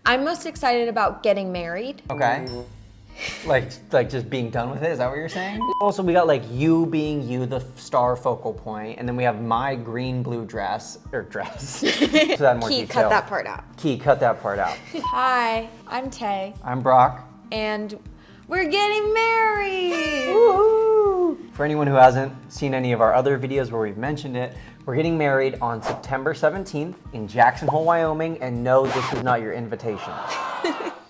I'm most excited about getting married. Okay. Like just being done with it, is that what you're saying? Also, we got like you being you, the star focal point, and then we have my green blue dress. So that more Key, detail. cut that part out. Key, cut that part out. Hi, I'm Tay. I'm Brock. And we're getting married! Woo-hoo! For anyone who hasn't seen any of our other videos where we've mentioned it, we're getting married on September 17th in Jackson Hole, Wyoming, and no, this is not your invitation.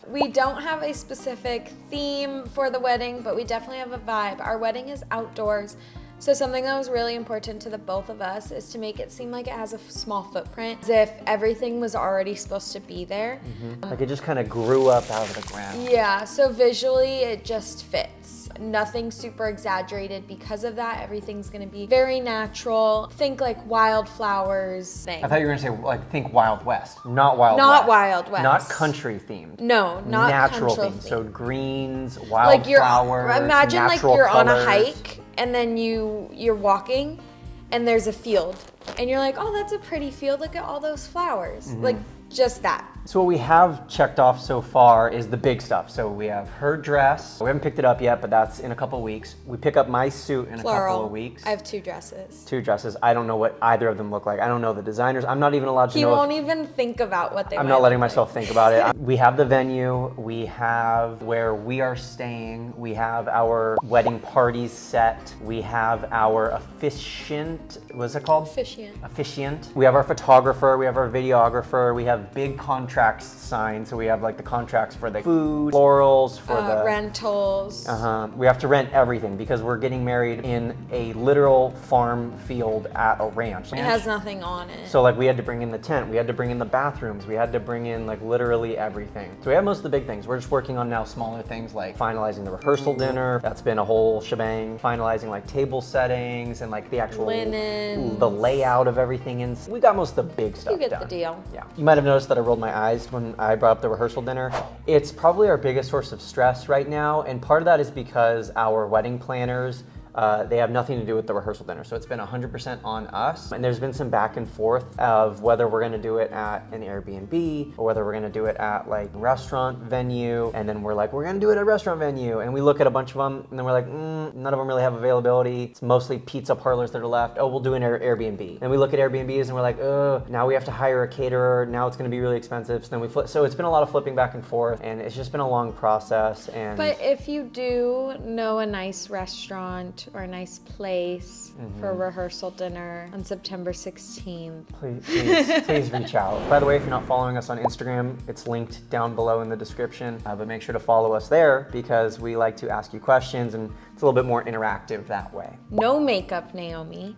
We don't have a specific theme for the wedding, but we definitely have a vibe. Our wedding is outdoors, so something that was really important to the both of us is to make it seem like it has a small footprint, as if everything was already supposed to be there. Like it just kind of grew up out of the ground. Yeah, so visually it just fits. Nothing super exaggerated because of that. Everything's gonna be very natural. Think like wildflowers thing. I thought you were gonna say like think Wild West, not Wild West. Not Wild West. Not country themed. No, not natural country themed. So greens, like wildflowers, imagine like natural you're on a colors. hike and then you're walking and there's a field and you're like, oh, that's a pretty field. Look at all those flowers. Like just that. So what we have checked off so far is the big stuff. So we have her dress. We haven't picked it up yet, but that's in a couple weeks. We pick up my suit in a couple of weeks. I have 2 dresses. 2 dresses. I don't know what either of them look like. I don't know the designers. I'm not even allowed to know. He won't even think about what they I'm might not letting look myself think about it. We have the venue. We have where we are staying. We have our wedding parties set. We have our officiant. What's it called? Officiant. We have our photographer. We have our videographer. We have big contracts signed. So we have like the contracts for the food, florals, for the rentals. We have to rent everything because we're getting married in a literal farm field at a ranch. It has nothing on it. So like we had to bring in the tent, we had to bring in the bathrooms, we had to bring in like literally everything. So we have most of the big things. We're just working on now smaller things like finalizing the rehearsal dinner. That's been a whole shebang. Finalizing like table settings and like the actual linens, the layout of everything. And we got most of the big stuff done. You get done. the deal. Yeah. You might have noticed that I rolled my eyes when I brought up the rehearsal dinner. It's probably our biggest source of stress right now. And part of that is because our wedding planners, they have nothing to do with the rehearsal dinner. So it's been 100% on us. And there's been some back and forth of whether we're gonna do it at an Airbnb or whether we're gonna do it at like a restaurant venue. And then we're like, we're gonna do it at a restaurant venue. And we look at a bunch of them and then we're like, none of them really have availability. It's mostly pizza parlors that are left. Oh, we'll do an Airbnb. And we look at Airbnbs and we're like, oh, now we have to hire a caterer. Now it's gonna be really expensive. So then we flip. So it's been a lot of flipping back and forth and it's just been a long process. And but if you do know a nice restaurant or a nice place for a rehearsal dinner on September 16th. Please reach out. By the way, if you're not following us on Instagram, it's linked down below in the description, but make sure to follow us there because we like to ask you questions and it's a little bit more interactive that way. No Makeup Naomi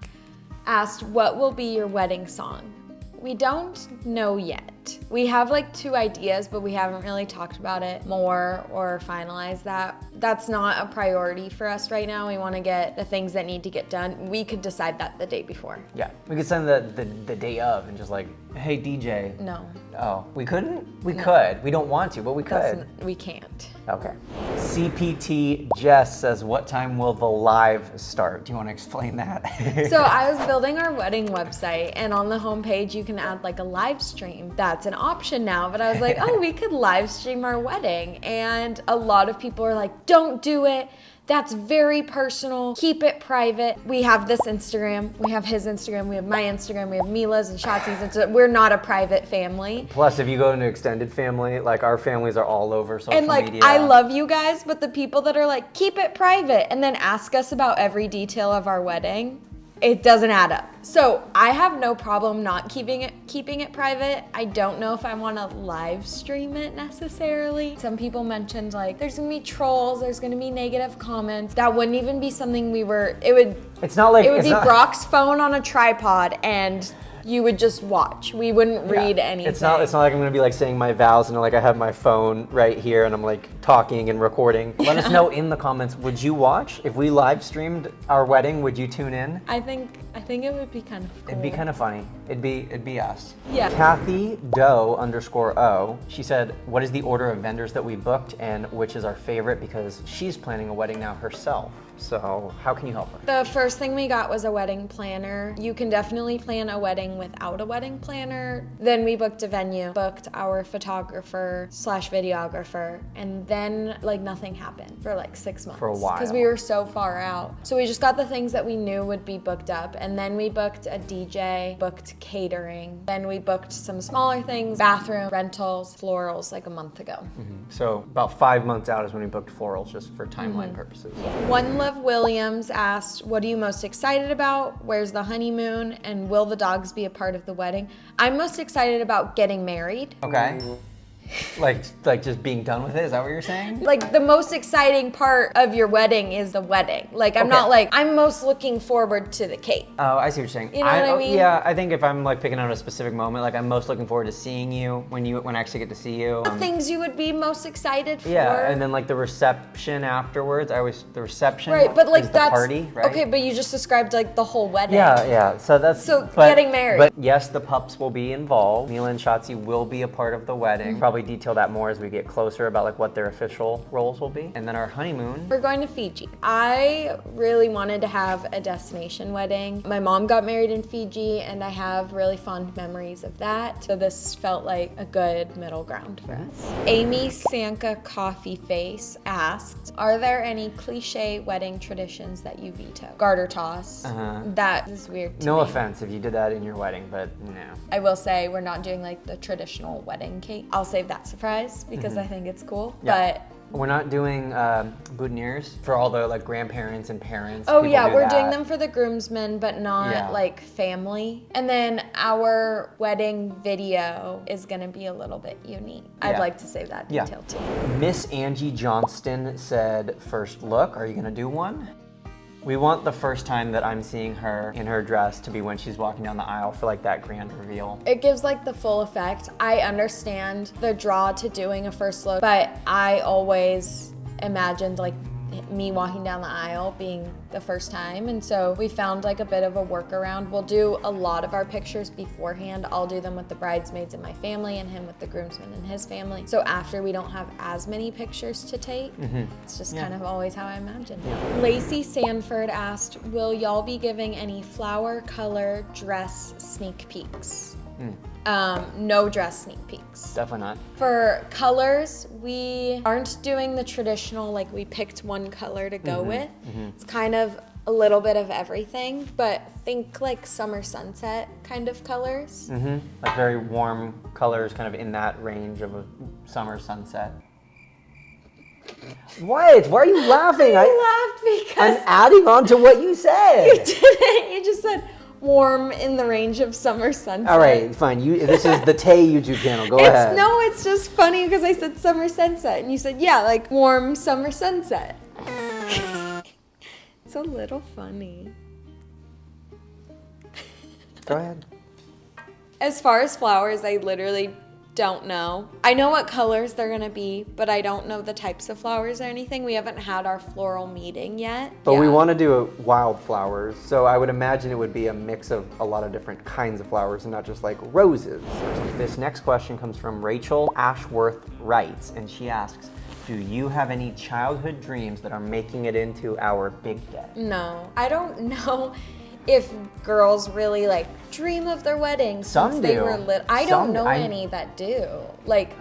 asked, what will be your wedding song? We don't know yet. We have like 2 ideas, but we haven't really talked about it more or finalized that. That's not a priority for us right now. We want to get the things that need to get done. We could decide that the day before. Yeah, we could send the day of and just like, hey DJ. No. Oh, we couldn't? We could. We don't want to, but we could. We can't. Okay. CPT Jess says, what time will the live start? Do you want to explain that? So I was building our wedding website and on the homepage you can add like a live stream. That's an option now, but I was like, oh, we could live stream our wedding. And a lot of people are like, don't do it. That's very personal. Keep it private. We have this Instagram. We have his Instagram. We have my Instagram. We have Mila's and Shotzi's. We're not a private family. Plus, if you go into extended family, like our families are all over social media. And like, I love you guys, but the people that are like, keep it private and then ask us about every detail of our wedding, it doesn't add up. So I have no problem not keeping it private. I don't know if I want to live stream it necessarily. Some people mentioned like there's gonna be trolls, there's gonna be negative comments. That wouldn't even be something it would be Brock's phone on a tripod and you would just watch. We wouldn't read anything. It's not like I'm gonna be like saying my vows and like I have my phone right here and I'm like talking and recording. Let us know in the comments, would you watch? If we live streamed our wedding, would you tune in? I think it would be kind of cool. It'd be kind of funny. It'd be us. Yeah. Kathy Doe_O, she said, what is the order of vendors that we booked and which is our favorite because she's planning a wedding now herself. So how can you help her? The first thing we got was a wedding planner. You can definitely plan a wedding wedding without a wedding planner. Then we booked a venue, booked our photographer / videographer, and then like nothing happened for like 6 months. For a while. Because we were so far out. So we just got the things that we knew would be booked up, and then we booked a DJ, booked catering, then we booked some smaller things, bathroom, rentals, florals like a month ago. So about 5 months out is when we booked florals, just for timeline purposes. One Love Williams asked, what are you most excited about? Where's the honeymoon? And will the dogs be a part of the wedding? I'm most excited about getting married. Okay. Like just being done with it, is that what you're saying? Like the most exciting part of your wedding is the wedding. Like I'm not like, I'm most looking forward to the cake. Oh, I see what you're saying. You know what I mean? Yeah, I think if I'm like picking out a specific moment, like I'm most looking forward to seeing you when I actually get to see you. The things you would be most excited for. Yeah, and then like the reception afterwards. The reception right, but like is the that's party, right? Okay, but you just described like the whole wedding. Yeah. So getting married. But yes, the pups will be involved. Mila and Shotzi will be a part of the wedding. Probably detail that more as we get closer about like what their official roles will be. And then our honeymoon. We're going to Fiji. I really wanted to have a destination wedding. My mom got married in Fiji, and I have really fond memories of that. So this felt like a good middle ground for us. Amy Sanka Coffee Face asked, are there any cliche wedding traditions that you veto? Garter toss. That is weird to No me. offense if you did that in your wedding, but no. I will say we're not doing like the traditional wedding cake. I'll save that surprise because I think it's cool. Yeah. We're not doing boutonnieres for all the like grandparents and parents. Oh People yeah, do we're that. doing them for the groomsmen, but not like family. And then our wedding video is gonna be a little bit unique. I'd like to save that detail too. Miss Angie Johnston said, first look, are you gonna do one? We want the first time that I'm seeing her in her dress to be when she's walking down the aisle for like that grand reveal. It gives like the full effect. I understand the draw to doing a first look, but I always imagined like me walking down the aisle being the first time, and so we found like a bit of a workaround. We'll do a lot of our pictures beforehand. I'll do them with the bridesmaids and my family, and him with the groomsmen and his family. So after, we don't have as many pictures to take. It's just kind of always how I imagined. Lacey Sanford asked, will y'all be giving any flower color dress sneak peeks? No dress sneak peeks. Definitely not. For colors, we aren't doing the traditional, like we picked one color to go with. It's kind of a little bit of everything, but think like summer sunset kind of colors. Like very warm colors, kind of in that range of a summer sunset. What? Why are you laughing? I laughed because I'm adding on to what you said. you didn't. You just said warm in the range of summer sunset. All right, fine. This is the Tay YouTube channel. Go ahead. No, it's just funny because I said summer sunset, and you said, yeah, like warm summer sunset. It's a little funny. Go ahead. As far as flowers, I literally don't know. I know what colors they're gonna be, but I don't know the types of flowers or anything. We haven't had our floral meeting yet. But we want to do wildflowers, so I would imagine it would be a mix of a lot of different kinds of flowers and not just like roses. This next question comes from Rachel Ashworth Wrights, and she asks, do you have any childhood dreams that are making it into our big day? No, I don't know if girls really like dream of their weddings Some since they do. were little. I don't know any that do. Like,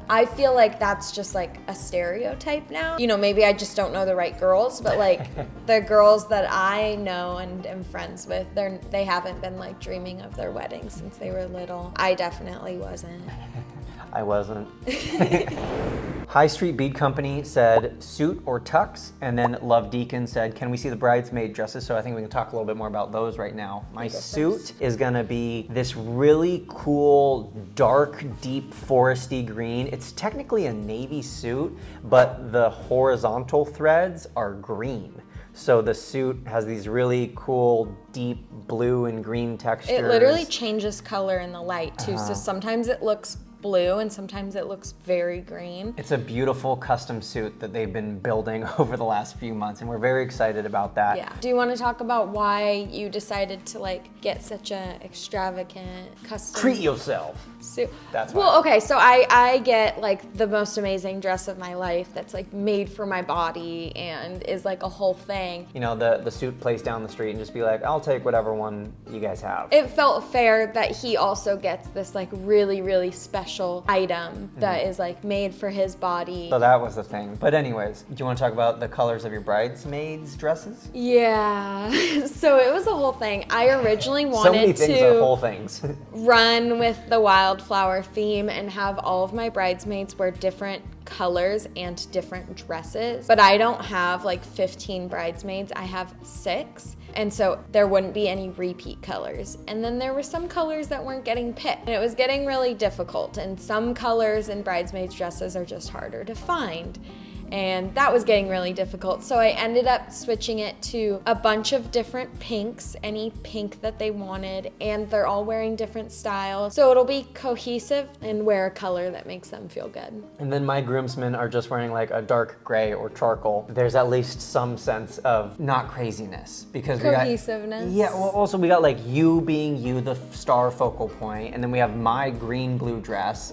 I feel like that's just like a stereotype now. You know, maybe I just don't know the right girls, but like the girls that I know and am friends with, they haven't been like dreaming of their weddings since they were little. I definitely wasn't. I wasn't. High Street Bead Company said suit or tux, and then Love Deacon said, can we see the bridesmaid dresses? So I think we can talk a little bit more about those right now. My suit is gonna be this really cool, dark, deep foresty green. It's technically a navy suit, but the horizontal threads are green. So the suit has these really cool, deep blue and green textures. It literally changes color in the light too. So sometimes it looks blue and sometimes it looks very green. It's a beautiful custom suit that they've been building over the last few months, and we're very excited about that. Yeah. Do you want to talk about why you decided to like get such an extravagant custom Treat yourself. suit? That's why. Well, okay, so I get like the most amazing dress of my life that's like made for my body and is like a whole thing. You know, the suit place down the street and just be like, I'll take whatever one you guys have. It felt fair that he also gets this like really, really special item that is like made for his body. So that was the thing. But anyways, do you want to talk about the colors of your bridesmaids' dresses? Yeah, so it was a whole thing. I originally So wanted many things to are whole things. run with the wildflower theme and have all of my bridesmaids wear different colors and different dresses. But I don't have like 15 bridesmaids, I have 6. And so there wouldn't be any repeat colors. And then there were some colors that weren't getting picked. And it was getting really difficult. And some colors in bridesmaids dresses are just harder to find. And that was getting really difficult. So I ended up switching it to a bunch of different pinks, any pink that they wanted, and they're all wearing different styles. So it'll be cohesive and wear a color that makes them feel good. And then my groomsmen are just wearing like a dark gray or charcoal. There's at least some sense of not craziness because we got Cohesiveness. Yeah, well also we got like you being you, the star focal point, and then we have my green blue dress.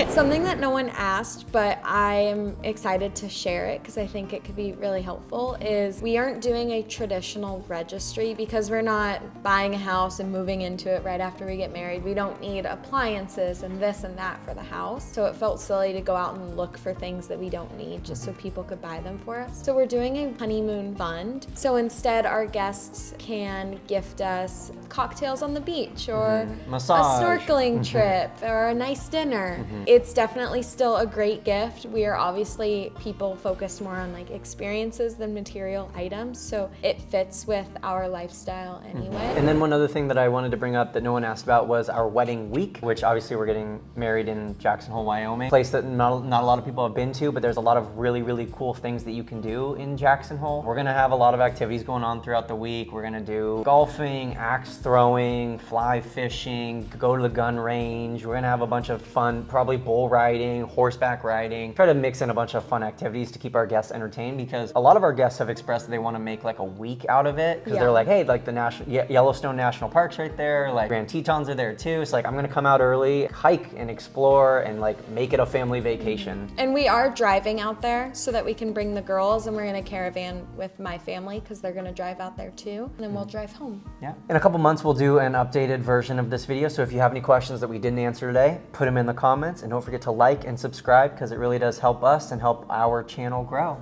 Something that no one asked, but I am excited to share it because I think it could be really helpful, is we aren't doing a traditional registry because we're not buying a house and moving into it right after we get married. We don't need appliances and this and that for the house. So it felt silly to go out and look for things that we don't need just so people could buy them for us. So we're doing a honeymoon fund. So instead our guests can gift us cocktails on the beach or Massage. a snorkeling trip or a nice dinner. It's definitely still a great gift. We are obviously people focus more on like experiences than material items, so it fits with our lifestyle anyway. And then one other thing that I wanted to bring up that no one asked about was our wedding week, which obviously we're getting married in Jackson Hole, Wyoming. A place that not a lot of people have been to, but there's a lot of really, really cool things that you can do in Jackson Hole. We're gonna have a lot of activities going on throughout the week. We're gonna do golfing, axe throwing, fly fishing, go to the gun range. We're gonna have a bunch of fun, probably bull riding, horseback riding. Try to mix in a bunch of fun activities to keep our guests entertained because a lot of our guests have expressed that they want to make like a week out of it because they're like, hey, like the Yellowstone National Park's right there, like Grand Tetons are there too. It's like, I'm gonna come out early, hike and explore and like make it a family vacation. And we are driving out there so that we can bring the girls, and we're in a caravan with my family because they're gonna drive out there too, and then we'll drive home. Yeah. In a couple months, we'll do an updated version of this video. So if you have any questions that we didn't answer today, put them in the comments, and don't forget to like and subscribe because it really does help us and help our channel grow.